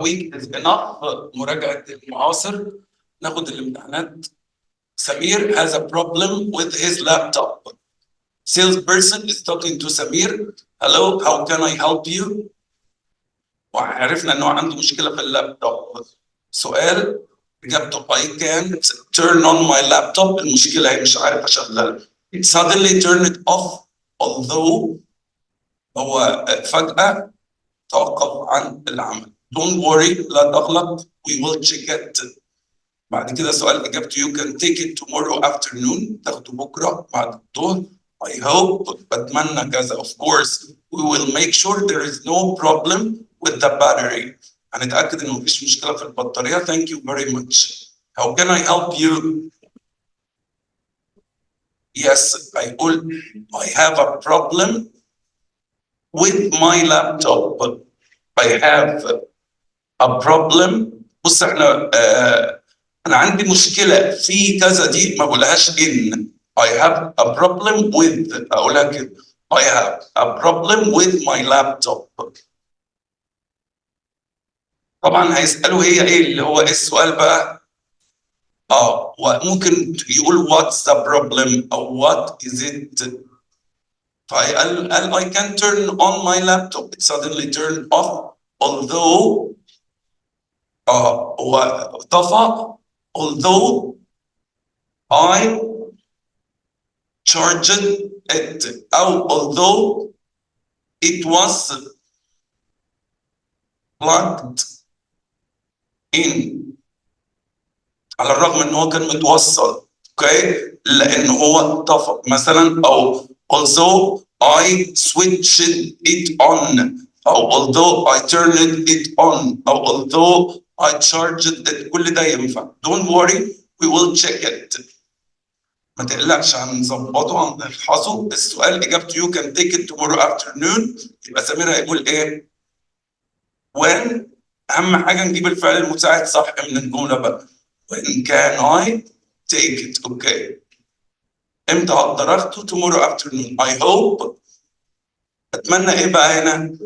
week is enough. مراجعة المعاصر. ناخد الامتحانات. Samir has a problem with his laptop. Salesperson is talking to Samir. Hello, how can I help you? وعرفنا انه عنده مشكلة في اللابتوب. سؤال إجابته I can't turn on my laptop. المشكلة هي مش عارف أشغلها. It suddenly turned off although هو فجأة توقف عن العمل. Don't worry لا تقلق. We will check it. بعد كده سؤال إجابته you can take it tomorrow afternoon. تاخده بكرة بعد الظهر. I hope بتمنى كذا. Of course we will make sure there is no problem with the battery. هنتأكد إنه مفيش مشكلة في البطارية. Thank you very much. How can I help you? Yes, I have a problem with my laptop. I have a problem. بص احنا أنا عندي مشكلة في كذا دي ما بقولهاش in. I have a problem with. أقولها كده. I have a problem with my laptop. طبعا هيسألوا هي ايه اللي هو ايه السؤال بقى؟ وممكن يقول what's the problem او what is it. فقال I can turn on my laptop. It suddenly turned off although طفى although I charged it أو although it was plugged in. على الرغم ان هو كان متوصل. اوكي لان هو طفى مثلا او although I switched it on او although I turned it on او although I charged it. كل ده ينفع. Don't worry we will check it. ما تقلقش هنظبطه هنحفظه. السؤال اجابته you can take it tomorrow afternoon. يبقى سمير هيقول ايه؟ when. اهم حاجه نجيب الفعل المساعد صح من الجمله بقى. when can I take it. اوكي امتى هقدر اخده؟ tomorrow afternoon. I hope. اتمنى ايه بقى هنا؟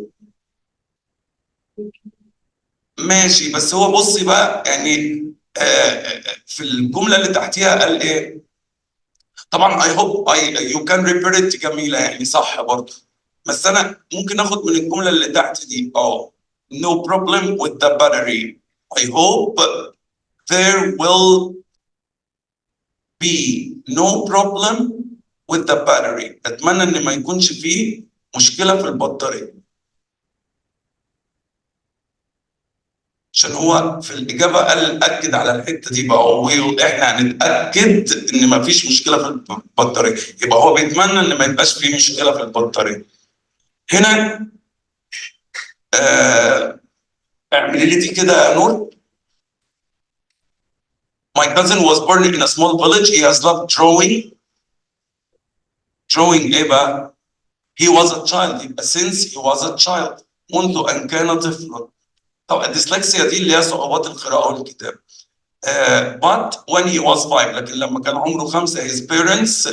ماشي بس هو بصي بقى يعني في الجمله اللي تحتيها قال ايه؟ طبعا I hope you can repair it. جميله يعني صح برضه. بس انا ممكن اخد من الجمله اللي تحت دي no problem with the battery. I hope there will be no problem with the battery. اتمنى ان ما يكونش فيه مشكله في البطاريه. عشان هو في الاجابه قال اكد على الحته دي بقى. احنا هنتاكد ان ما فيش مشكله في البطاريه. يبقى هو بيتمنى ان ما يبقاش فيه مشكله في البطاريه. هنا اعملي لي دي كده يا نور. My cousin was born in a small village. He has loved drawing. Drawing ايه بقى؟ He was a child. يبقى since he was a child. منذ أن كان طفلا. طبعا الديسلكسيا دي اللي هي صعوبات القراءة والكتابة. But when he was 5. لكن لما كان عمره 5 his parents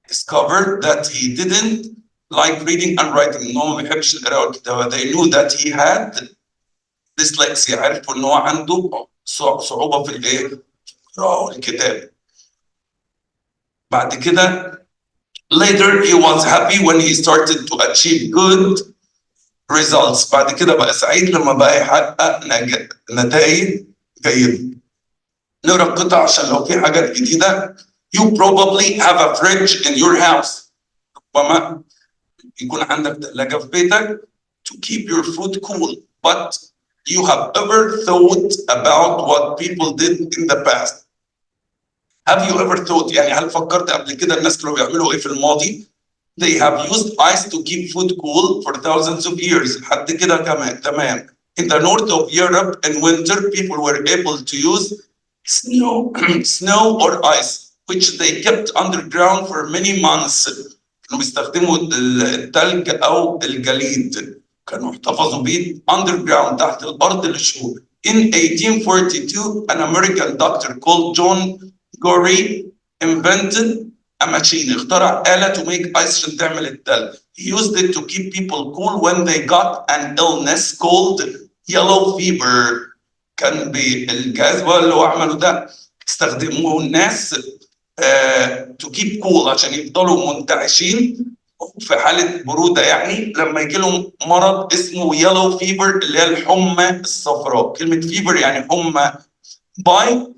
discovered that he didn't like reading and writing. إن هو ما بيحبش القراءة والكتابة. They knew that he had dyslexia. عرفوا إن هو عنده صعوبة في الإيه؟ القراءة والكتابة. بعد كده later he was happy when he started to achieve good results. بعد كده بقى سعيد لما بقى يحقق نتائج جيدة. نقرا القطع عشان لو في حاجات جديدة. You probably have a fridge in your house. ربما يكون عندك ثلاجة في بيتك to keep your food cool. But you have ever thought about what people did in the past. Have you ever thought يعني هل فكرت قبل كده الناس كانوا بيعملوا ايه في الماضي؟ They have used ice to keep food cool for thousands of years. لحد كده كمان تمام. In the north of Europe in winter people were able to use snow or ice which they kept underground for many months. كانوا بيستخدموا الثلج او الجليد. كانوا احتفظوا بيه underground تحت الارض لشهور. In 1842 an American doctor called John Gorey invented a machine. اخترع آلة to make ice عشان تعمل التلج. He used it to keep people cool when they got an illness called yellow fever. كان بالجهاز اللي هو عمله ده استخدموه الناس to keep cool عشان يفضلوا منتعشين في حالة برودة، يعني لما يجي لهم مرض اسمه yellow fever اللي هي الحمى الصفراء. كلمة fever يعني حمى. by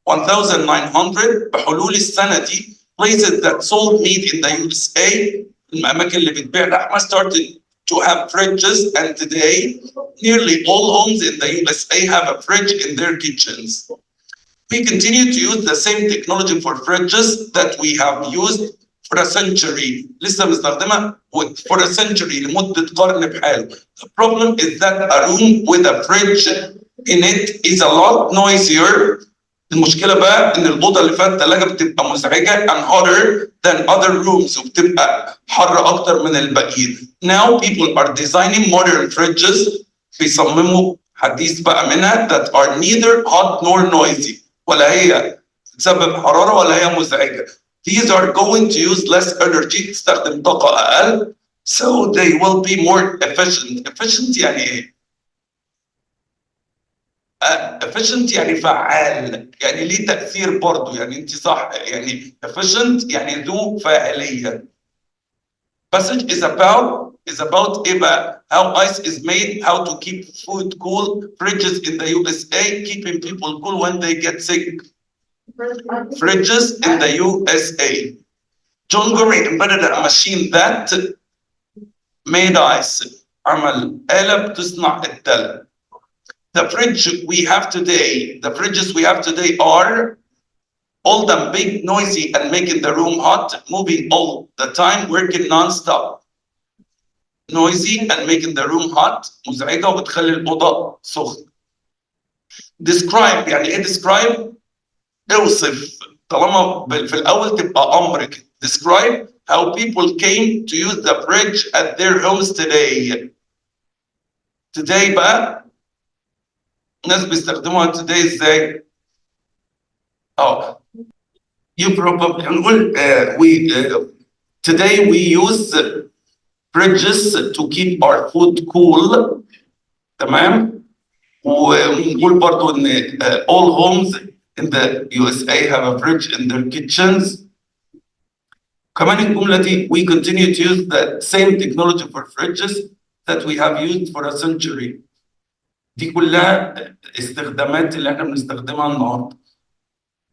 1900 بحلول السنة دي places that sold meat in the USA، الأماكن اللي بتبيع لحمة started to have fridges, and today nearly all homes in the USA have a fridge in their kitchens. We continue to use the same technology for fridges that we have used for a century. لسه بنستخدمها for a century لمدة قرن بحاله. The problem is that a room with a fridge in it is a lot noisier. المشكلة بقى إن الأوضة اللي فيها الثلاجة بتبقى مزعجة and hotter than other rooms، وبتبقى حر أكتر من الباقيين. Now people are designing modern fridges، بيصمموا حديث بقى منها that are neither hot nor noisy، ولا هي تسبب حرارة ولا هي مزعجة. These are going to use less energy، تستخدم طاقة أقل. So they will be more efficient. Efficient يعني إيه؟ efficient يعني فعال، يعني ليه تأثير برضه، يعني أنت صح، يعني efficient يعني ذو فاعلية. Passage is about إيه بقى؟ How ice is made, how to keep food cool, fridges in the USA, keeping people cool when they get sick. Fridges in the USA. John Gurry invented a machine that made ice. عمل آلة بتصنع التلج. The fridges we have today are old and big, noisy, and making the room hot, moving all the time, working non-stop. Noisy and making the room hot، مزعجة وبتخلي الأوضة سخنة. Describe يعني إيه describe؟ اوصف، طالما في الأول تبقى أمر كده. Describe how people came to use the fridge at their homes today. Today بقى الناس بيستخدموها today ازاي؟ you probably هنقول today we use fridges to keep our food cool. تمام؟ ونقول برضو ان all homes in the USA have a fridge in their kitchens. كمان الجملة دي we continue to use the same technology for fridges that we have used for a century. دي كلها استخدامات اللي احنا بنستخدمها النهارده.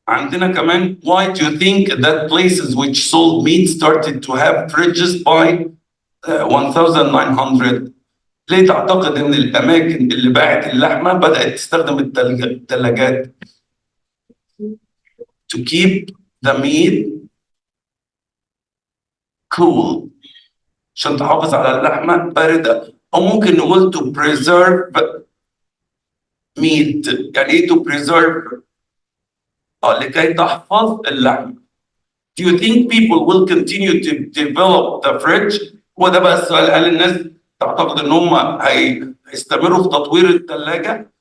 عندنا كمان why do you think that places which sold meat started to have fridges by 1900؟ ليه تعتقد ان الاماكن اللي باعت اللحمه بدات تستخدم الثلاجات؟ to keep the meat cool، عشان تحافظ على اللحمه بارده، او ممكن نقول to preserve meat. يعني ايه to preserve؟ لكي تحفظ اللحم. Do you think people will continue to develop the fridge؟ وده بقى السؤال، هل الناس تعتقد ان هم هيستمروا في تطوير الثلاجه؟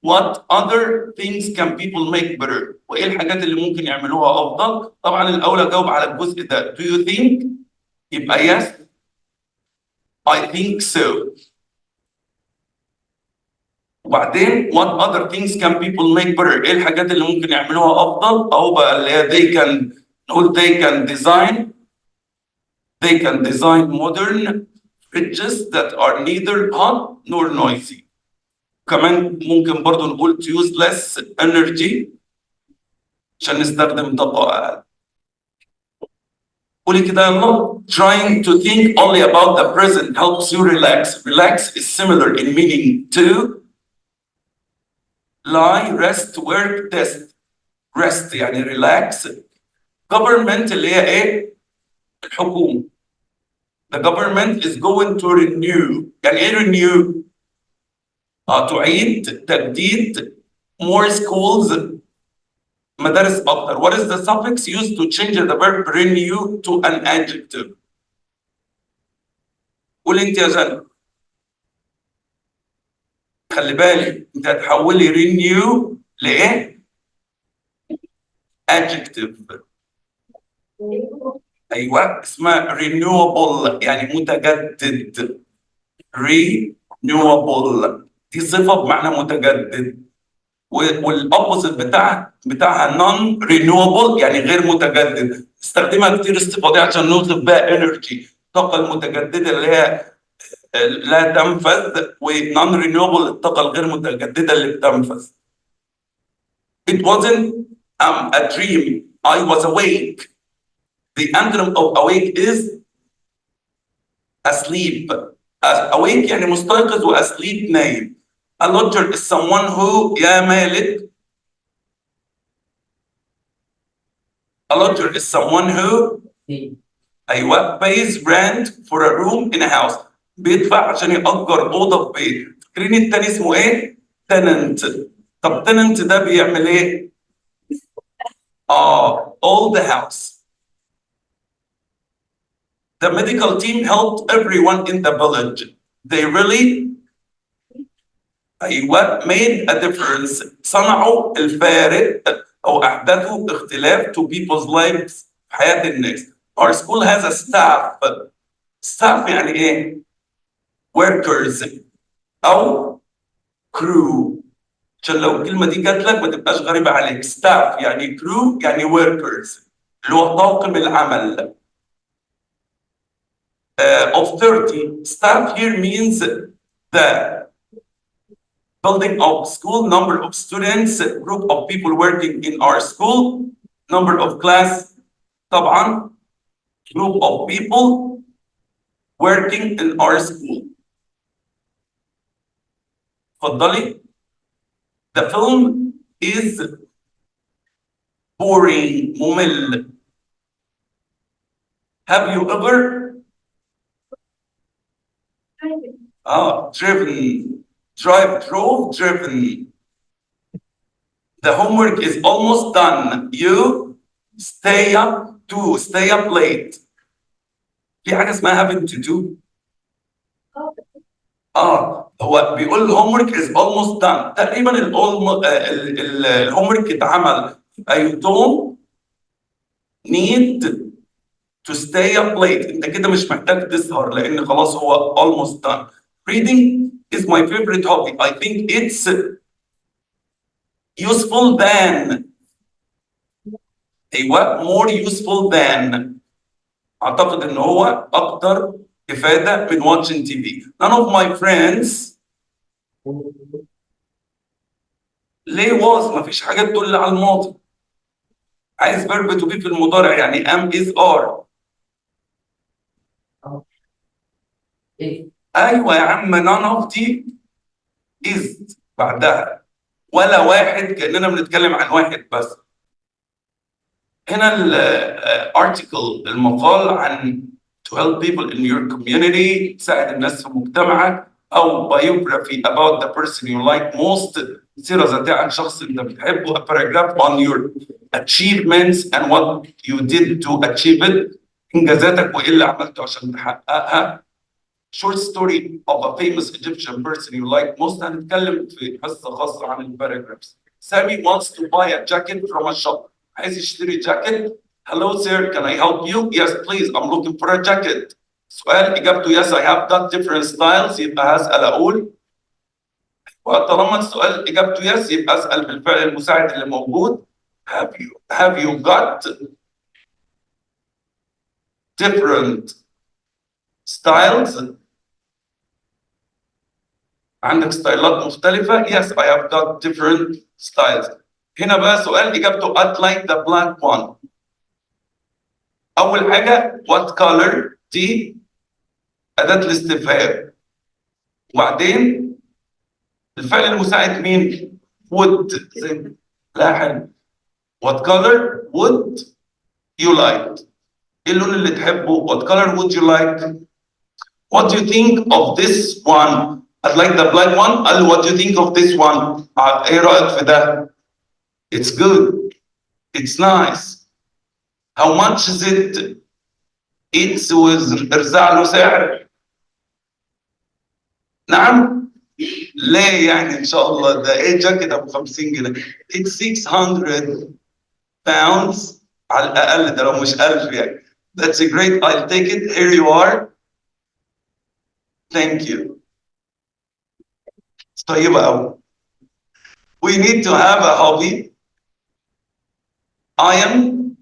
What other things can people make better؟ وايه الحاجات اللي ممكن يعملوها افضل؟ طبعا الاول اجاوب على الجزء ده. Do you think؟ يبقى yes I think so. وبعدين what other things can people make better؟ ايه الحاجات اللي ممكن يعملوها افضل؟ او بقى اللي هي they can design modern fridges that are neither hot nor noisy. كمان ممكن برضو نقول to use less energy عشان نستخدم طاقة أقل. قولي كده يلا. Trying to think only about the present helps you relax. Relax is similar in meaning to lie, rest, work, test. Rest يعني relax. Government اللي هي ايه؟ الحكومة. The government is going to renew. يعني ايه renew؟ تعيد، تجديد. More schools، مدارس أكتر. What is the suffix used to change the verb renew to an adjective؟ قول أنت يا جنى. خلي بالك أنت هتحولي renew لإيه؟ adjective. ايوه اسمها renewable يعني متجدد. renewable دي صفه بمعنى متجدد، والاوبوزيت بتاعها non renewable يعني غير متجدد. استخدمها كتير الصفه دي عشان نوصف بها انرجي، الطاقه المتجدده اللي هي لا تنفذ، ونون renewable الطاقه الغير متجدده اللي بتنفذ. It wasn't a dream. I was awake. The antonym of awake is asleep. Awake يعني مستيقظ، وasleep نايم. A lodger is someone who يا مالك. A lodger is someone who ايوه pays rent for a room in a house. بيدفع عشان يأجر أوضة في بيت. فاكرين التاني اسمه إيه؟ tenant. طب tenant ده بيعمل إيه؟ all the house. The medical team helped everyone in the village. They really أيوة made a difference. صنعوا الفارق أو أحدثوا اختلاف to people's lives في حياة الناس. Our school has a staff. staff يعني إيه؟ workers أو crew. عشان لو الكلمة دي جات لك ما تبقاش غريبة عليك. staff يعني crew يعني workers اللي هو طاقم العمل. Of 30. Staff here means the building of school, number of students, group of people working in our school, number of class, طبعا group of people working in our school. اتفضلي. The film is boring ممل. Have you ever driven. The homework is almost done. You stay up late. في حاجة اسمها having to do. هو بيقول homework is almost done. تقريبا الهومورك اتعمل. You don't need to stay up late. انت كده مش محتاج تسهر لان خلاص هو almost done. Reading is my favorite hobby. I think it's useful than. ايوه more useful than. اعتقد ان هو اكتر افاده من watching TV. None of my friends. ليه was؟ ما فيش حاجه تدل على الماضي. عايز verb to be في المضارع يعني am is are. ايوه يا عم none of دي is بعدها ولا واحد كاننا بنتكلم عن واحد بس. هنا الارتكل المقال عن to help people in your community تساعد الناس في مجتمعك، او biography about the person you like most سيرة ذاتية عن شخص انت بتحبه. a paragraph on your achievements and what you did to achieve it انجازاتك وايه اللي عملته عشان تحققها. short story of a famous Egyptian person you like most. هنتكلم في حصة خاصة عن الباراجرافز. سامي wants to buy a jacket from a shop. عايز يشتري جاكيت. Hello sir, can I help you? Yes please, I'm looking for a jacket. سؤال إجابته yes I have got different styles يبقى هسأل أقول. وطالما السؤال إجابته yes يبقى أسأل بالفعل المساعد اللي موجود. Have you got different styles؟ عندك ستايلات مختلفة؟ Yes, I have got different styles. هنا بقى سؤال إجابته I'd like the black one. أول حاجة what color دي أداة الاستفهام. وبعدين الفعل المساعد مين؟ would. لاحظ what color would you like؟ إيه اللون اللي تحبه؟ What color would you like؟ What do you think of this one؟ I'd like the black one. قال له what do you think of this one؟ إيه رأيك في ده؟ It's good. It's nice. How much is it؟ It's ارزع له سعر. نعم؟ ليه يعني إن شاء الله ده إيه جاكيت أبو 50 جنيه؟ It's 600 pounds. على الأقل ده لو مش 1000 يعني. That's a great. I'll take it. Here you are. Thank you. طيبة أوي. We need to have a hobby. I am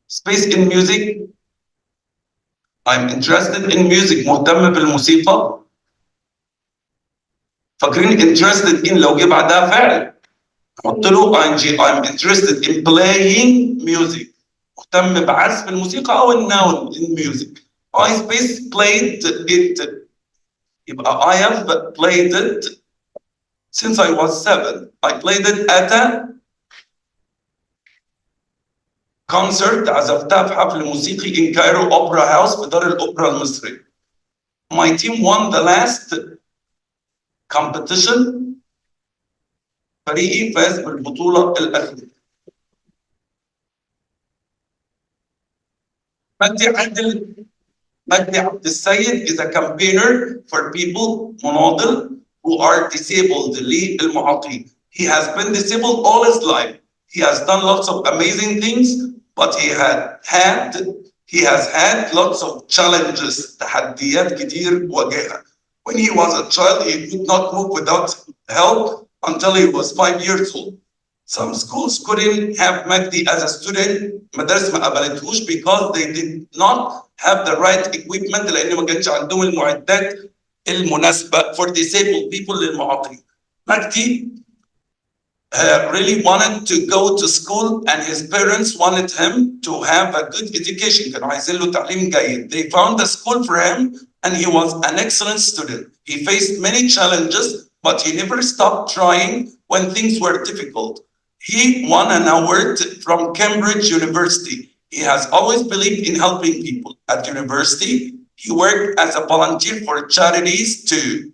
space in music. I'm interested in music. مهتم بالموسيقى. فاكرين interested in لو جه بعدها فعل حط له ing. I'm interested in playing music. مهتم بعزف الموسيقى أو النون in music. I space played it. يبقى I have played it since I was 7. I played it at a concert. عزفتها في حفل موسيقي in Cairo Opera House في دار الأوبرا المصري. My team won the last competition. فريقي فاز بالبطولة الأخيرة. مجدي عبد السيد is a campaigner for people مناضل who are disabled للمعاقين. He has been disabled all his life. He has done lots of amazing things, but he has had lots of challenges. تحديات كتير واجهها. When he was a child, he could not move without help until he was 5 years old. Some schools couldn't have Magdi as a student. مدارس ما قبلتهوش because they did not have the right equipment لأن ما كانش عندهم المعدات المناسبة for disabled people للمعاقين. Magdi really wanted to go to school and his parents wanted him to have a good education. كانوا عايزين له تعليم جيد. They found a school for him and he was an excellent student. He faced many challenges, but he never stopped trying when things were difficult. He won an award from Cambridge University. He has always believed in helping people. At university, he worked as a volunteer for charities too.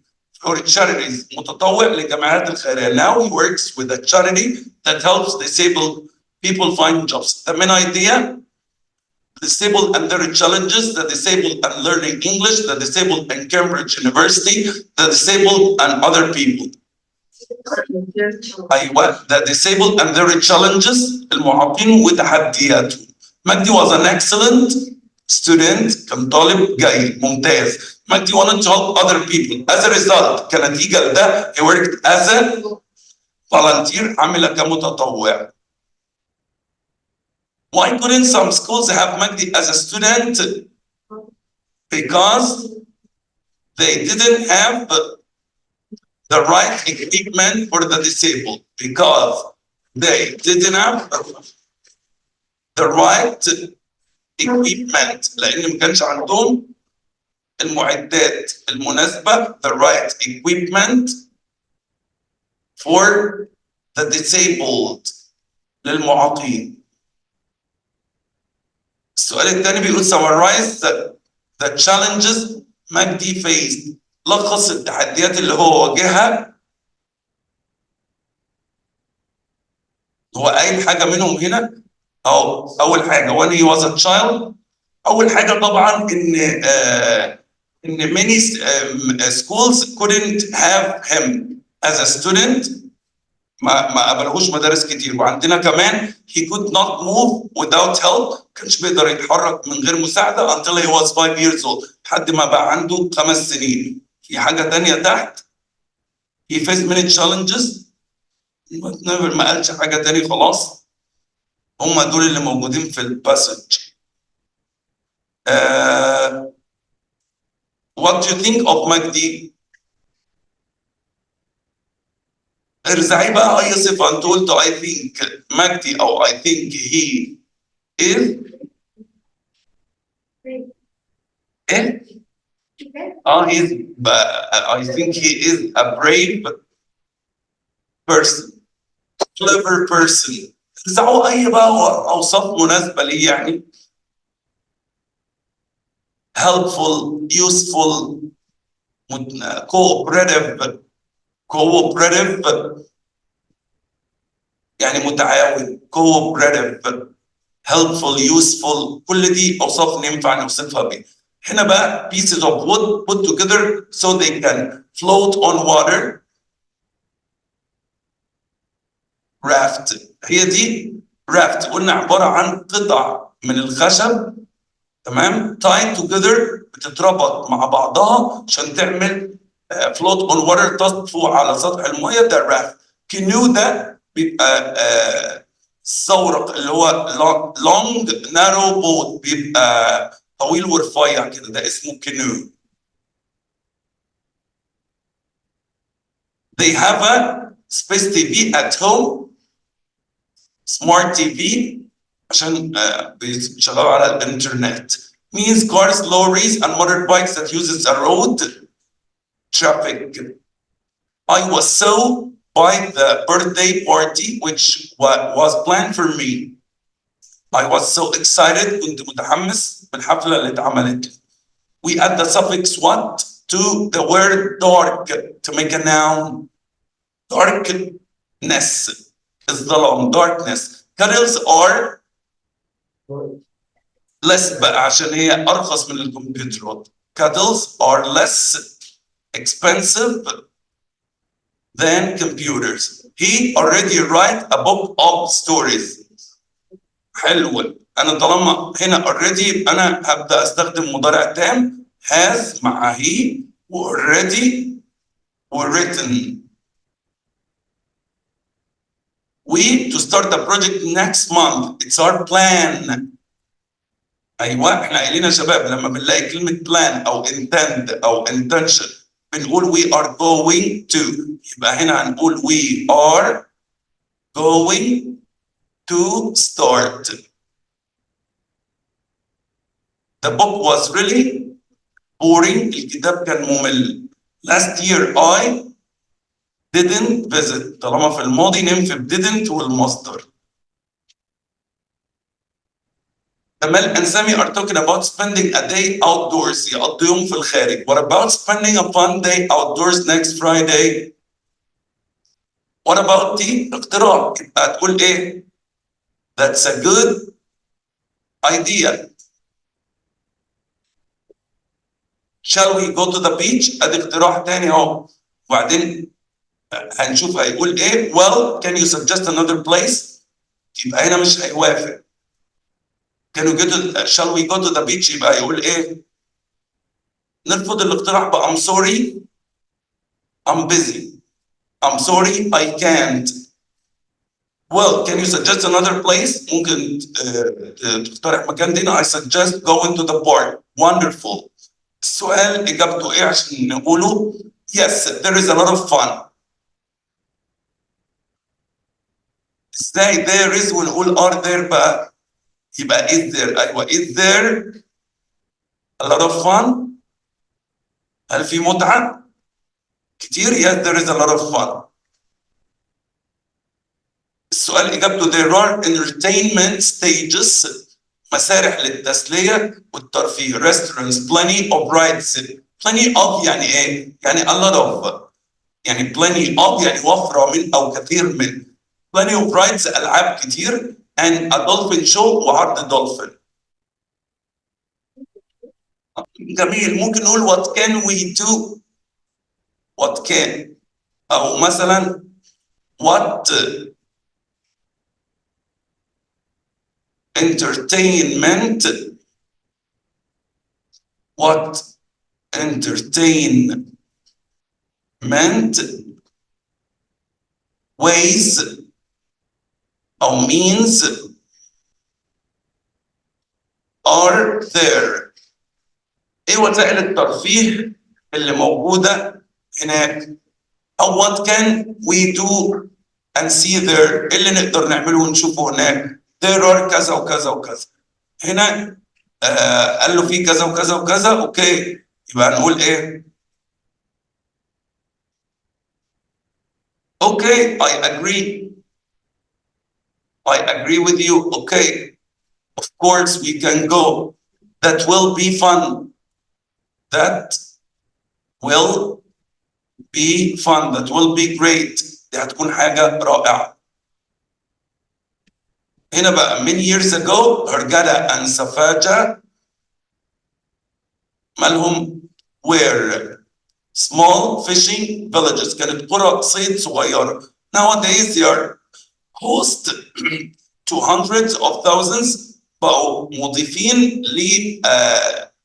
متطوع لجمعيات الخيرية. Now he works with a charity that helps disabled people find jobs. The main idea: disabled and their challenges, the disabled and learning English, the disabled and Cambridge University, the disabled and other people. أيوة, the disabled and their challenges, المعاقين وتحدياتهم. مجدي was an excellent student. كان طالب جيد ممتاز. مجدي wanted to help other people. As a result, كنتيجة لده, he worked as a volunteer. عمل كمتطوع. Why couldn't some schools have Magdi as a student? Because they didn't have the right equipment for the disabled. Because they didn't have the right equipment. لأن ما كانش عندهم المعدات المناسبة, the right equipment for the disabled للمعاقين. السؤال الثاني بيقول summarize the challenges Magdi faced. لخص التحديات اللي هو واجهها. هو قايل حاجة منهم هنا. أول حاجة when he was a child. أول حاجة طبعا إن many schools couldn't have him as a student. ما قبلهوش مدارس كتير. وعندنا كمان he could not move without help. كانش بيقدر يتحرك من غير مساعدة until he was 5 years old. لحد ما بقى عنده 5 سنين. في حاجة تانية تحت. he faced many challenges. ما قالش حاجة تانية خلاص. هم دول اللي موجودين في الباسج. What do you think of Magdi? ارزعي بقى أي صفة أنت قلت I think Magdi أو I think he is. إيه؟ I think he is a brave person, clever person. ارزعوا أي بقى أوصاف مناسبة ليه يعني. helpful, useful, cooperative يعني متعاون. cooperative, helpful, useful. كل دي أوصاف ينفع نوصفها بيه. هنا بقى pieces of wood put together so they can float on water. raft. هي دي raft قلنا عبارة عن قطع من الخشب، تمام، tied together بتتربط مع بعضها عشان تعمل float on water، تطفو على سطح المية، ده raft. canoe ده بيبقى الزورق اللي هو long narrow boat، بيبقى طويل ورفيع كده، ده اسمه canoe. They have a space TV at home، smart TV عشان بيشغلوا على الانترنت. means cars, lorries and motorbikes that uses a road traffic. I was so by the birthday party which was planned for me. I was so excited، كنت متحمس بالحفلة اللي اتعملت. We add the suffix what to the word dark to make a noun. Darkness is the darkness. Cuddles are less بقى عشان هي أرخص من الكمبيوترات. Cuddles are less expensive than computers. He already write a book of stories. حلو. أنا طالما هنا already أنا هبدأ أستخدم مضارع تام has مع he و already و written. We to start the project next month. It's our plan. ايوه احنا قايلين يا شباب لما بنلاقي كلمه plan او intend او intention بنقول we are going to، يبقى هنا هنقول we are going to start. The book was really boring. الكتاب كان ممل. Last year I didn't visit. طالما في الماضي ننفي didn't والمصدر. Kamal and Sami are talking about spending a day outdoors. يقضوا يوم في الخارج. What about spending a fun day outdoors next Friday? What about the اقتراح؟ يبقى هتقول ايه؟ That's a good idea. Shall we go to the beach? ادي اقتراح تاني اهو. وبعدين هنشوف هيقول ايه. Well, can you suggest another place? يبقى هنا مش هيوافق. shall we go to the beach؟ يبقى يقول ايه؟ نرفض الاقتراح ب I'm sorry I'm busy. I'm sorry I can't. Well, can you suggest another place؟ ممكن تقترح مكان تاني. I suggest going to the park. Wonderful. السؤال اجابته ايه عشان نقوله؟ Yes, there is a lot of fun. ازاي there is ونقول are there بقى؟ يبقى is there. ايوه is there a lot of fun؟ هل في متعة كتير؟ Yes, there is a lot of fun. السؤال اجابته there are entertainment stages، مسارح للتسلية والترفيه. Restaurants, plenty of rides. plenty of يعني ايه؟ يعني a lot of. يعني plenty of يعني وفرة من او كثير من. plenty of rides العاب كتير and a dolphin show وعرض دولفين. جميل. ممكن نقول what can we do؟ what can، او مثلا what entertainment، what entertainment ways او means are there. ايه وسائل الترفيه اللي موجودة هناك؟ او what can we do and see there؟ ايه اللي نقدر نعمله ونشوفه هناك؟ there are كذا وكذا وكذا. هنا قال له في كذا وكذا وكذا. اوكي، يبقى هنقول ايه؟ اوكي I agree. I agree with you. Okay, of course we can go. That will be fun. That will be fun. That will be great. دي هتكون حاجة رائعة. هنا بقى many years ago هرجلة and سفاجة مالهم were small fishing villages. كانت قرى صيد صغيرة. Nowadays they are host to hundreds of thousands بقوا مضيفين ل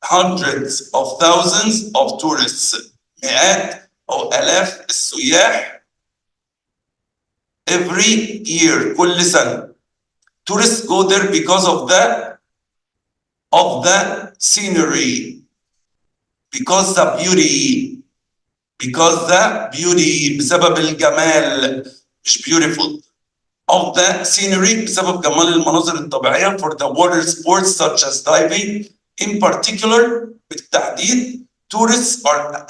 hundreds of thousands of tourists مئات أو آلاف السياح every year كل سنة. Tourists go there because of the scenery, because the beauty, بسبب الجمال مش beautiful of the scenery بسبب جمال المناظر الطبيعية for the water sports such as diving in particular. بالتحديد tourists are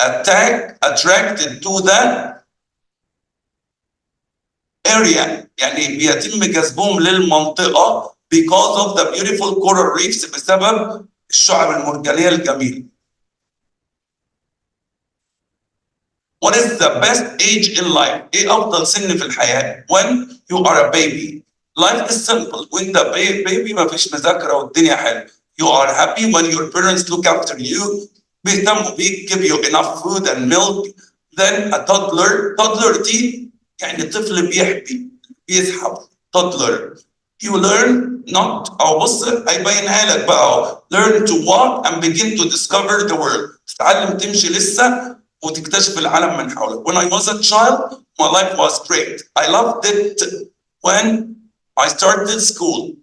attracted to the area يعني بيتم جذبهم للمنطقة because of the beautiful coral reefs بسبب الشعب المرجانية الجميلة. What is the best age in life؟ إيه أفضل سن في الحياة؟ When you are a baby. Life is simple. وأنت baby ما فيش مذاكرة والدنيا حلوة. You are happy when your parents look after you. بيهتموا بيك, give you enough food and milk. Then a toddler دي يعني طفل بيسحب toddler. You learn not أو بص هيبينها لك بقى learn to walk and begin to discover the world. تتعلم تمشي لسه وتكتشف العالم من حولك. When I was a child, my life was great. I loved it when I started school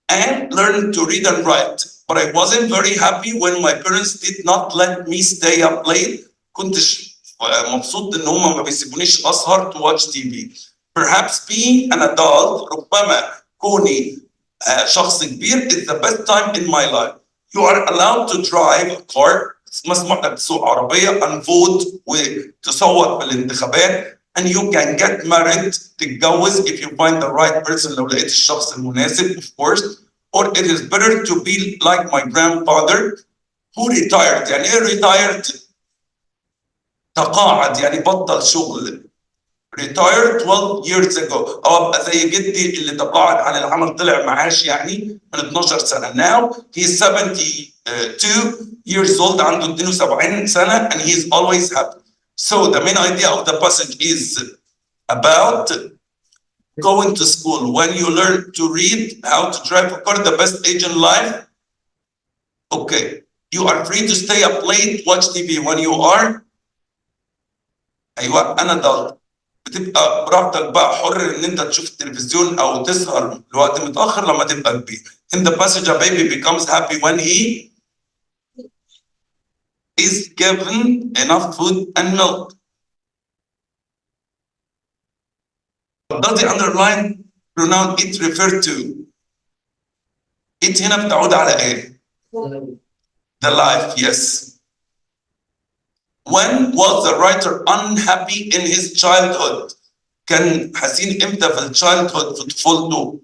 and learned to read and write. But I wasn't very happy when my parents did not let me stay up late. كنتش مبسوط إن هم ما بيسيبونيش أسهر to watch TV. Perhaps being an adult, ربما كوني شخص كبير is the best time in my life. You are allowed to drive a car. مسموح لك تسوق عربية and vote وتصوت بالانتخابات and you can get married تتجوز if you find the right person لو لقيت الشخص المناسب of course or it is better to be like my grandfather who retired. يعني ايه retired؟ تقاعد يعني بطل شغل. retired 12 years ago أو أبقى زي جدي اللي تقاعد عن العمل طلع معاش يعني من 12 سنة. Now he's 72 years old عنده 72 سنة and he's always happy. So the main idea of the passage is about going to school. When you learn to read, how to drive a car, the best age in life. Okay, you are free to stay up late, watch TV when you are أيوة an adult. بتبقى براحتك بقى حر ان انت تشوف التلفزيون او تسهر لوقت متاخر لما تبقى كبير. In the passage a baby becomes happy when he is given enough food and milk. Does the underlined pronoun it refer to? It هنا بتعود على ايه؟ The life, yes. When was the writer unhappy in his childhood? كان حزين امتى في childhood في طفولته؟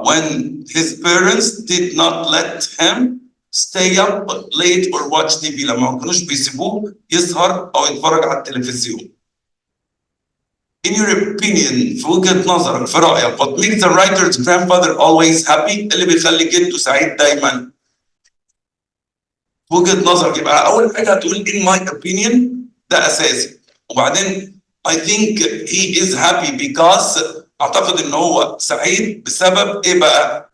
When his parents did not let him stay up late or watch TV. لما ما كانوش بيسيبوه يسهر او يتفرج على التلفزيون. In your opinion في وجهة نظرك في رأيك what makes the writer's grandfather always happy؟ اللي بيخلي جده سعيد دايما. في وجهة نظرك يبقى أول حاجة هتقول in my opinion ده أساسي. وبعدين I think he is happy because أعتقد إن هو سعيد بسبب إيه بقى؟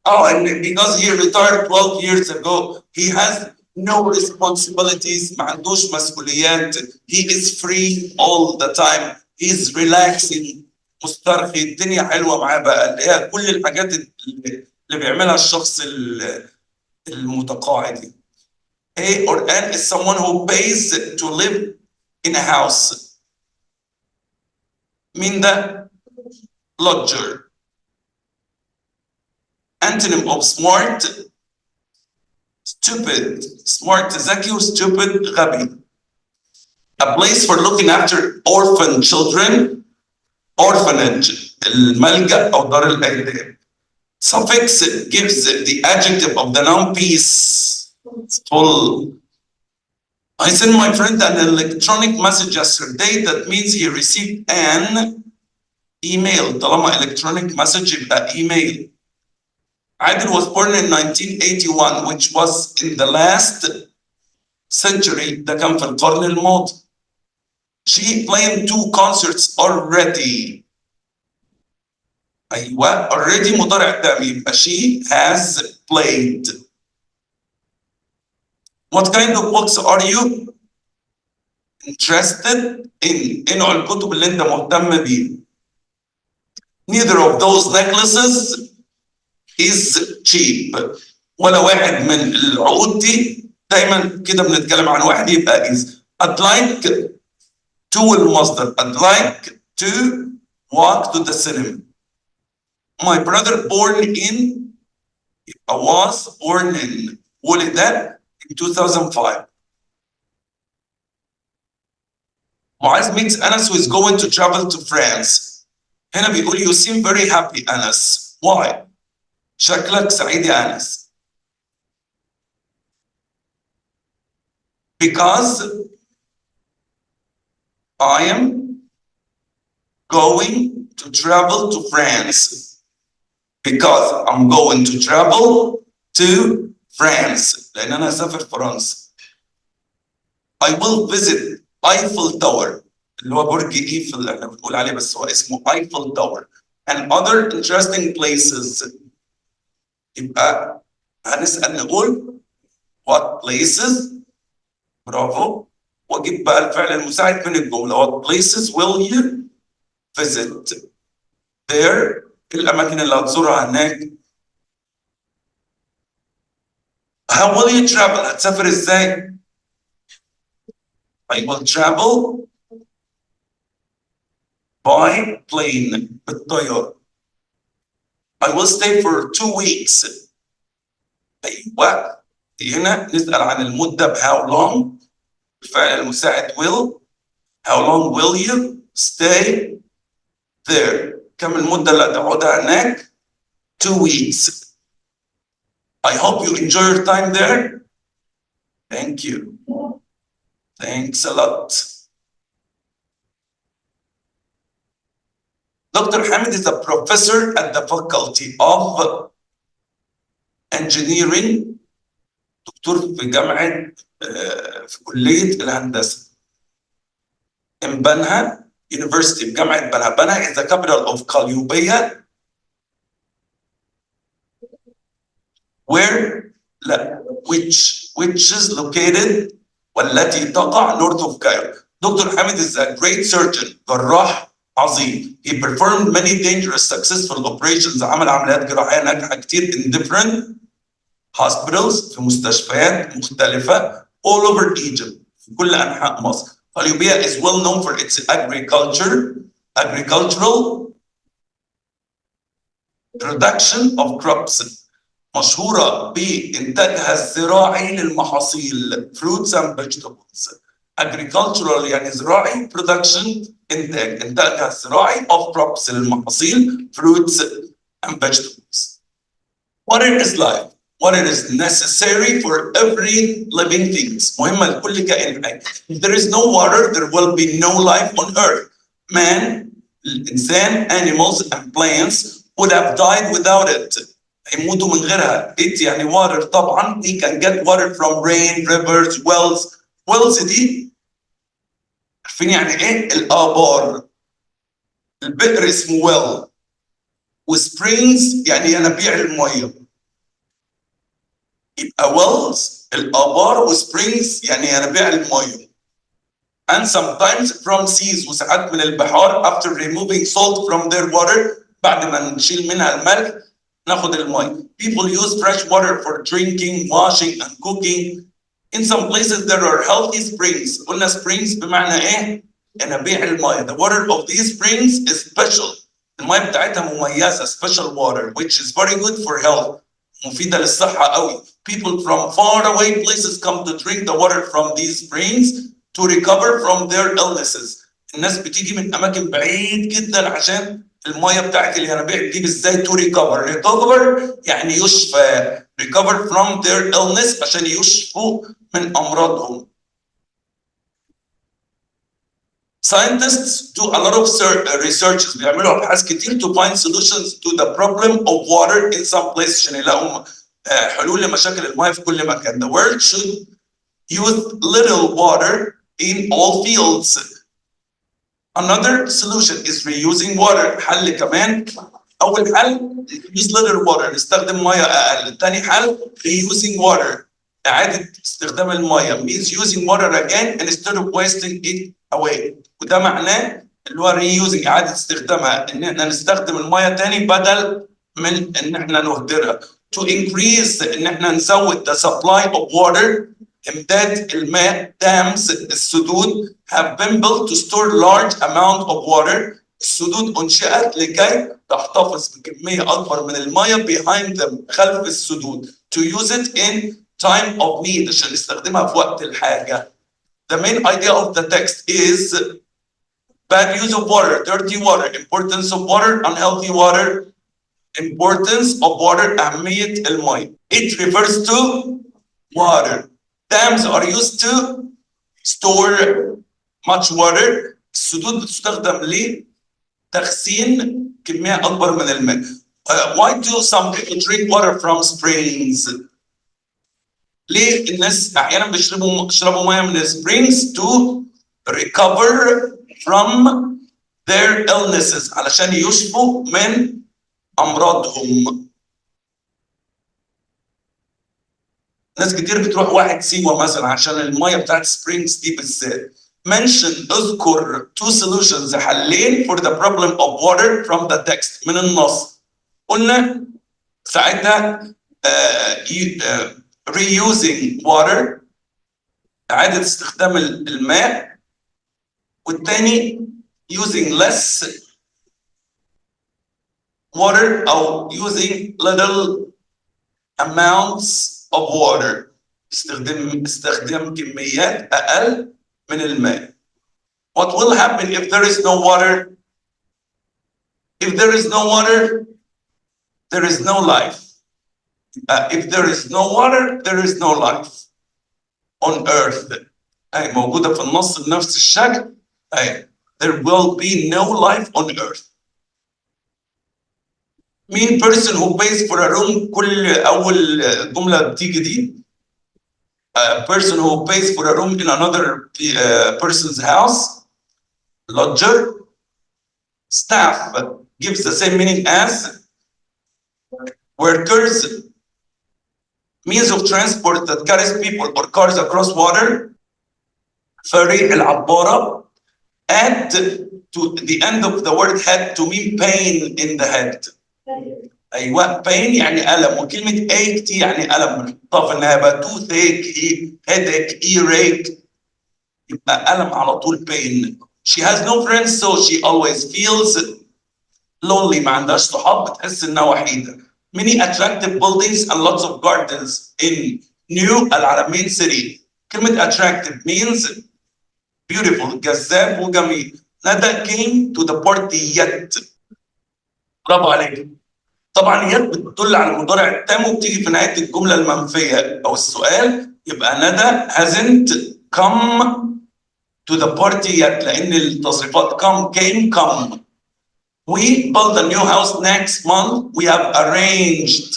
and because he retired 12 years ago, he has no responsibilities. ما عندوش مسؤوليات. He is free all the time. He is relaxing. مسترخي. الدنيا حلوة معاه بقى. اللي هي كل الحاجات اللي بيعملها الشخص المتقاعد. A or N is someone who pays to live in a house. مين ده؟ Lodger. Antonym of smart, stupid. Smart ذكي وstupid غبي. A place for looking after orphan children. Orphanage الملجأ أو دار الأيتام. Suffix gives the adjective of the noun peaceful. I sent my friend an electronic message yesterday. That means he received an email. طالما electronic message يبقى email. Adil was born in 1981, which was in the last century. ده كان في القرن الماضي. She played 2 concerts already. ايوه already مضارع تام يبقى she has played. What kind of books are you interested in؟ ايه نوع الكتب اللي انت مهتم بيه؟ Neither of those necklaces is cheap. ولا واحد من العقود دي، دايما كده بنتكلم عن واحد يبقى is. I'd like to المصدر. I'd like to walk to the cinema. My brother born in was born in ولد in 2005. معاذ meets Anas who is going to travel to France. هنا بيقول you seem very happy Anas. Why؟ شكلك سعيد يا أنس. Because I am going to travel to France. Because I'm going to travel to France. لأن أنا هسافر فرنسا. I will visit Eiffel Tower. اللي هو برج إيفل اللي احنا بنقول عليه بس هو اسمه Eiffel Tower. And other interesting places. يبقى هنسأل نقول what places. برافو. واجيب بقى الفعل المساعد من الجملة. What places will you visit there؟ الأماكن اللي هتزورها هناك. How will you travel؟ هتسافر إزاي؟ I will travel by plane. بالطيارة. I will stay for 2 weeks. أيوة. هنا نسأل عن المدة ب how long. الفعل المساعد will. How long will you stay there؟ كم المدة اللي هتقعدها هناك؟ 2 weeks. I hope you enjoy your time there. Thank you. Thanks a lot. Dr. Hamid is a professor at the Faculty of Engineering. دكتور في جامعة في كلية الهندسة. In بنها University في جامعة بنها. بنها is the capital of قليوبية. Where لا which is located والتي تقع north of Cairo. Dr. Hamid is a great surgeon. جراح عظيم. He performed many dangerous successful operations. عمل عمليات جراحية ناجحة كتير in different hospitals في مستشفيات مختلفة all over Egypt في كل أنحاء مصر. قليوبية is well known for its agricultural production of crops. مشهورة بإنتاجها الزراعي للمحاصيل fruits and vegetables. agricultural يعني زراعي production إنتاجها الزراعي of crops للمحاصيل fruits and vegetables. Water is life. Water is necessary for every living things. مهمة لكل كائن حي. If there is no water, there will be no life on earth. Man, الإنسان, animals and plants would have died without it. هيموتوا من غيرها. It يعني water طبعا. We can get water from rain, rivers, wells. Wells دي عارفين يعني إيه؟ الآبار. البئر اسمه well. وسبرينجز يعني ينابيع المية. يبقى wells الآبار وسبرينجز يعني ينابيع المية. And sometimes from seas وساعات من البحار after removing salt from their water بعد ما نشيل منها الملح ناخد المية. People use fresh water for drinking, washing and cooking. In some places there are healthy springs. قلنا springs بمعنى ايه؟ ينابيع المية. The water of these springs is special. المية بتاعتها مميزة special water which is very good for health. مفيدة للصحة قوي. People from far away places come to drink the water from these springs to recover from their illnesses. الناس بتيجي من أماكن بعيد جدا عشان المية بتاعت الينابيع دي ازاي to recover. recover يعني يشفى. recover from their illness عشان يشفوا من أمراضهم. Scientists do a lot of researches. بيعملوا أبحاث كتير to find solutions to the problem of water in some places عشان يلاقوا حلول لمشاكل المياه في كل مكان. The world should use little water in all fields. Another solution is reusing water. حل كمان اول حل use little water، نستخدم ميه اقل. ثاني حل reusing water، اعاده استخدام الميه means using water again instead of wasting it away. وده معناه اللي هو reusing اعاده استخدامها، ان احنا نستخدم الميه تاني بدل من ان احنا نهدرها. to increase ان احنا نزود the supply of water، امداد الماء. dams السدود have been built to store large amount of water، السدود انشئت لكي تحتفظ بكميه اكبر من الميه behind them خلف السدود to use it in time of need عشان نستخدمها في وقت الحاجه. The main idea of the text is bad use of water, dirty water, importance of water, unhealthy water. Importance of water أهمية الماء. It refers to water. Dams are used to store much water. السدود بتستخدم لتخزين كمية أكبر من الماء. Why do some people drink water from springs? ليه الناس أحيانا بيشربوا مياه من springs to recover from their illnesses علشان يشفوا من أمراضهم. ناس كتير بتروح واحد سيوة مثلا عشان المية بتاعت springs دي بالذات. اذكر two solutions، حلين for the problem of water from the text من النص. قلنا ساعتها reusing water إعادة استخدام الماء، والتاني using less water أو using little amounts of water، استخدام كميات أقل من الماء. What will happen if there is no water? If there is no water, there is no life. If there is no water, there is no life on earth. أي موجودة في النص بنفس الشكل. أي there will be no life on earth. مين person who pays for a room؟ كل أول جملة بتيجي دي. A person who pays for a room in another person's house. Lodger. Staff gives the same meaning as workers. Means of transport that carries people or cars across water. فريق العبارة. Add to the end of the word head to mean pain in the head. أيوة pain يعني ألم، وكلمة ache يعني ألم بنحطها في النهاية بقى toothache، headache، earache، يبقى ألم على طول pain. She has no friends so she always feels lonely، ما عندهاش صحاب بتحس إنها وحيدة. Many attractive buildings and lots of gardens in New العلمين city. كلمة attractive means beautiful، جذاب وجميل. ندى came to the party yet. برافو عليك. طبعا يت بتدل على المضارع التام وبتيجي في نهايه الجمله المنفيه او السؤال، يبقى ندى hasn't come to the party yet لان التصريفات come came come. We build a new house next month. We have arranged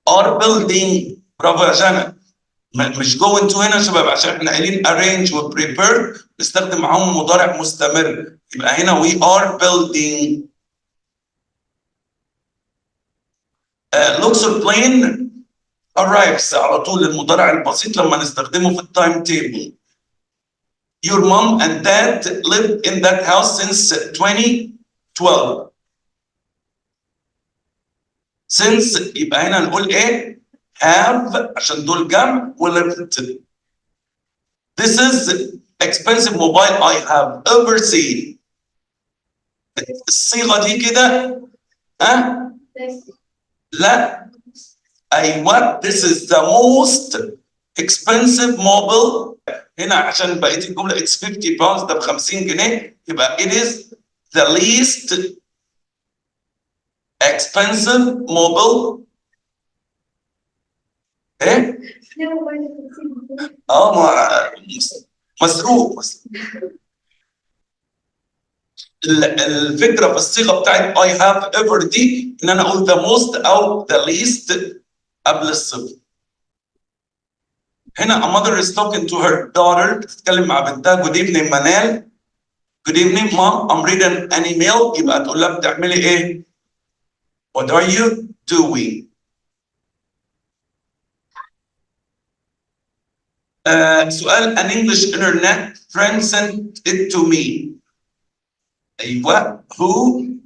are building. برافو يا جنى. مش going to هنا يا شباب عشان احنا قايلين arrange و prepare نستخدم معاهم مضارع مستمر، يبقى هنا we are building. looks or plane arrives على طول المضارع البسيط لما نستخدمه في التايم تيبل. Your mom and dad lived in that house since 2012. Since يبقى هنا نقول ايه؟ have عشان دول جمع و lived. This is expensive mobile I have ever seen. الصيغة دي كده لا أيوة this is the most expensive mobile. هنا عشان بقية الجملة it's 50 pounds ده ب50 جنيه يبقى it is the least expensive mobile. ايه؟ مسروق. الفكره في الصيغه بتاعت I have ever دي ان انا اقول the most او the least قبل الصفر. هنا a mother is talking to her daughter، بتتكلم مع بنتها good evening منال. Good evening, mom. I'm reading an email. يبقى تقول لها بتعملي ايه؟ What are you doing? سؤال an English internet friend sent it to me. أيوة. Who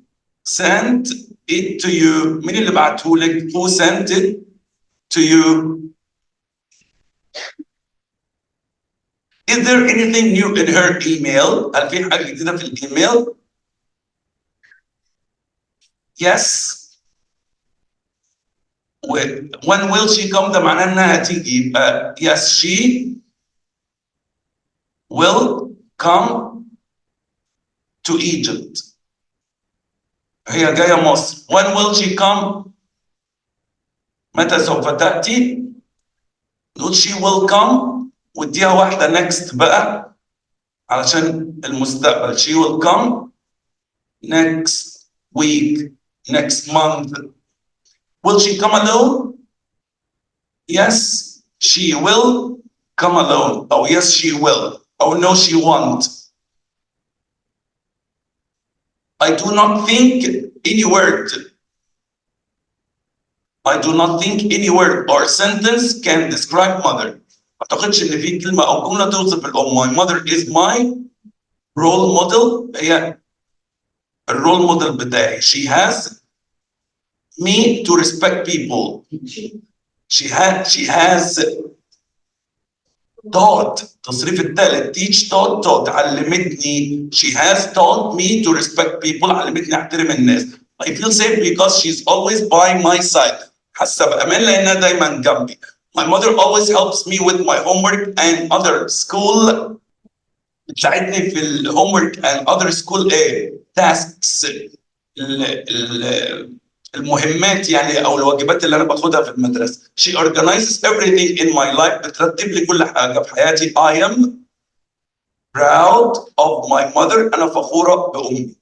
sent it to you? مين اللي بعته لك؟ Who sent it to you? Is there anything new in her email? هل في حاجة جديدة في الإيميل؟ Yes. When will she come؟ ده معناه إنها هتيجي. يبقى yes she will come to Egypt. هي جاية مصر. When will she come؟ متى سوف تأتي؟ نقول she will come واديها واحدة next بقى علشان المستقبل. She will come next week, next month. Will she come alone? Yes, she will come alone. Oh, yes, she will. Oh, no, she won't. I do not think any word. I do not think any word or sentence can describe mother. ما أعتقدش إن في كلمة أو جملة توصف الأم. My mother is my role model. هي الرول موديل بتاعي. She has me to respect people. She has taught. تصريف الثالث. Teach, taught. علمتني. She has taught me to respect people. علمتني أحترم الناس. I feel safe because she's always by my side. حاسة بأمان لأنها دايما جنبي. My mother always helps me with my homework and other school. بتساعدني في الهومورك and other school tasks. المهمات يعني او الواجبات اللي انا باخدها في المدرسه. She organizes everything in my life. بترتب لي كل حاجه في حياتي. I am proud of my mother. انا فخوره بامي.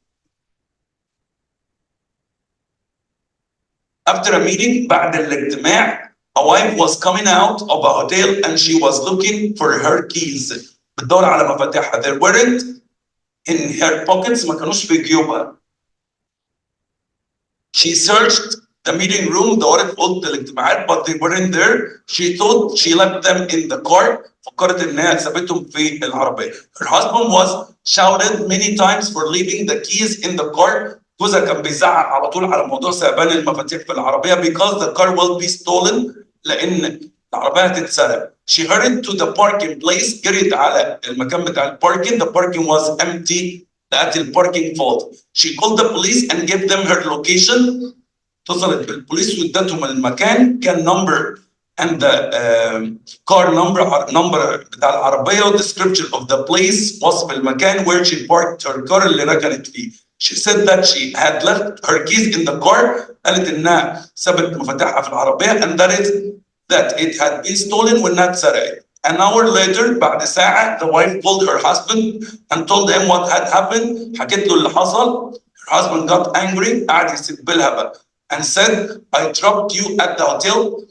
After a meeting, بعد الاجتماع, a wife was coming out of a hotel and she was looking for her keys. بتدور على مفاتيحها. They weren't in her pockets. ما كانوش في جيوبها. She searched the meeting room. دورت في أوضة الاجتماعات but they weren't there. She thought she left them in the car. فكرت إنها سابتهم في العربية. Her husband was shouted many times for leaving the keys in the car. جوزها كان بيزعق على طول على موضوع سيبان المفاتيح في العربية because the car will be stolen. لأن العربية هتتسرق. She hurried to the parking place. جريت على المكان بتاع الباركينج. The parking was empty. لقت الباركينج فاضي. She called the police and gave them her location. اتصلت بالبوليس وادتهم المكان. كان number and the car number بتاع العربية و description of the place. وصف المكان where she parked her car اللي ركنت فيه. She said that she had left her keys in the car. قالت إنها سابت مفاتيحها في العربية and that it had been stolen وإنها اتسرقت. An hour later, بعد ساعة, the wife called her husband and told him what had happened. حكت له اللي حصل. Her husband got angry. قعد يسب لها بقى and said, I dropped you at the hotel.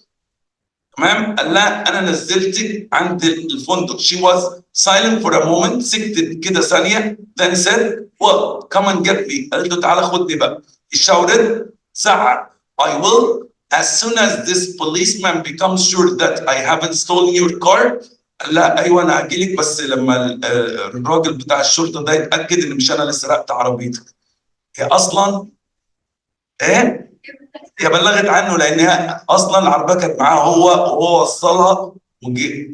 تمام؟ قال لها أنا نزلتك عند الفندق. She was silent for a moment. سكتت كده ثانية. Then said, well, come and get me. قالت له تعالى خدني بقى. He shouted, زعق. I will. As soon as this policeman becomes sure that I haven't stolen your car. قال لها ايوه انا هجيلك بس لما الراجل بتاع الشرطه ده يتاكد ان مش انا اللي سرقت عربيتك. هي اصلا ايه؟ هي بلغت عنه لانها اصلا العربيه كانت معاه هو وهو وصلها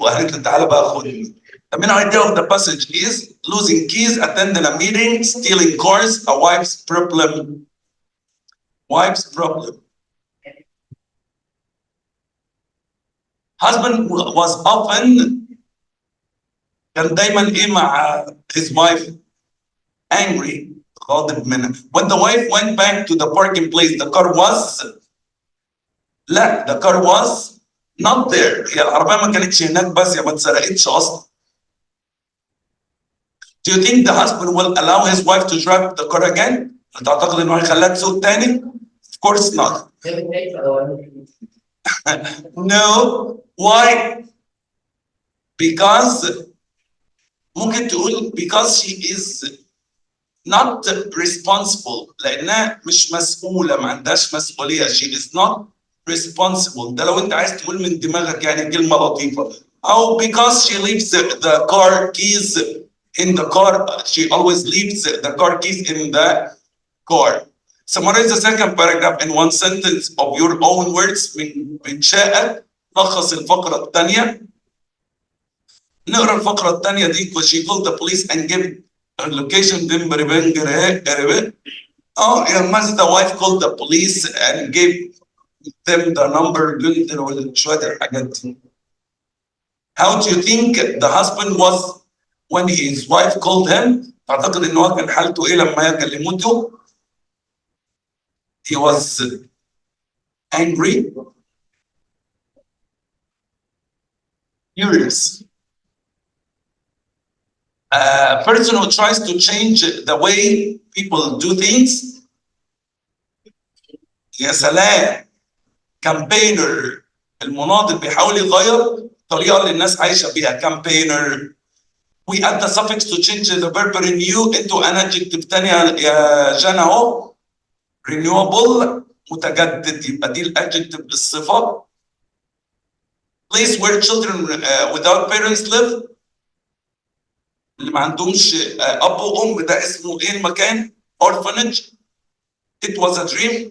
وقالت له تعالى بقى خدني. The main idea of the passage is losing keys, attending a meeting, stealing cars, a wife's problem. Wife's problem. Husband was often كان دايما ايه مع his wife angry غاضب منها. When the wife went back to the parking place, the car was لا the car was not there. هي العربية ما كانتش هناك بس هي ما اتسرقتش أصلا. Do you think the husband will allow his wife to drive the car again? تعتقد إنه هيخليها تسوق تاني؟ Of course not. No. Why? Because ممكن تقول because she is not responsible لانها مش مسؤوله، ما عندهاش مسؤوليه. she is not responsible. ده لو انت عايز تقول من دماغك يعني كلمه لطيفه. او because she leaves the car keys in the car. she always leaves the car keys in the car. Summarize the second paragraph in one sentence of your own words. من شاء لخص الفقره الثانيه. نقرا الفقره الثانيه دي. she called the police and gave a location. your mother wife called the police and gave them the number. شويه الحاجات دي. How do you think the husband was when his wife called him? تعتقد ان هو كان حالته ايه لما كلمته؟ He was angry, furious. A person who tries to change the way people do things. يا سلام. campaigner. المناضل بيحاول يغير الطريقه اللي الناس عايشه بيها. campaigner. we add the suffix to change the verb renew into an adjective تاني يا جانا اهو. renewable متجدد، يبقى دي الادجكتيف الصفه. place where children without parents live. اللي ما عندهمش اب وام، ده اسمه ايه المكان؟ orphanage. it was a dream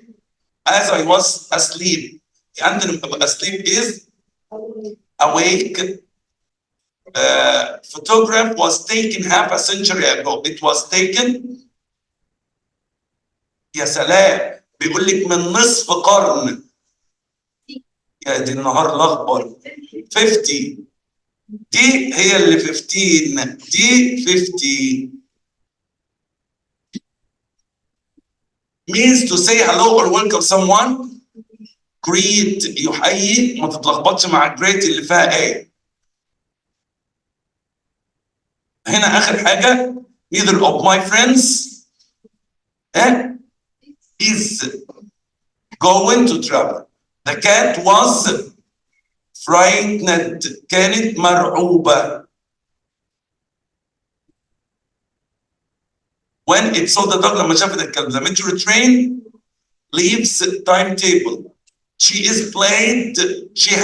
as I was asleep. عندنا asleep is awake. Photograph was taken half a century ago. It was taken. يا سلام. بيقول لك من نصف قرن. يا دي النهار الاخضر. 50. دي هي اللي 15. دي 50. means to say hello or welcome someone. greet يحيي، ما تتلخبطش مع great اللي فيها ايه. هنا اخر حاجه. neither of my friends is going to travel. the cat was frightened. كانت مرعوبه. when it saw the dog لما شافت الكلب. the metro train leaves timetable. she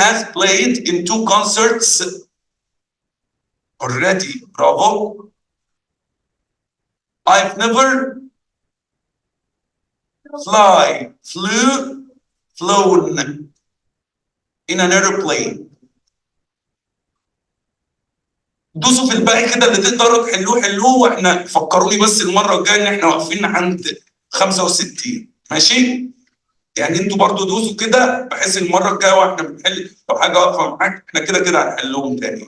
has played in 2 concerts already. bravo. I've never flown in an airplane. دوسوا في الباقي كده اللي تقدروا حلوه واحنا فكروني بس المره الجايه ان احنا واقفين عند 65. ماشي؟ يعني انتوا برضو دوسوا كده بحيث المره الجايه واحنا بنحل لو حاجه واقفه معاك احنا كده هنحلهم تاني.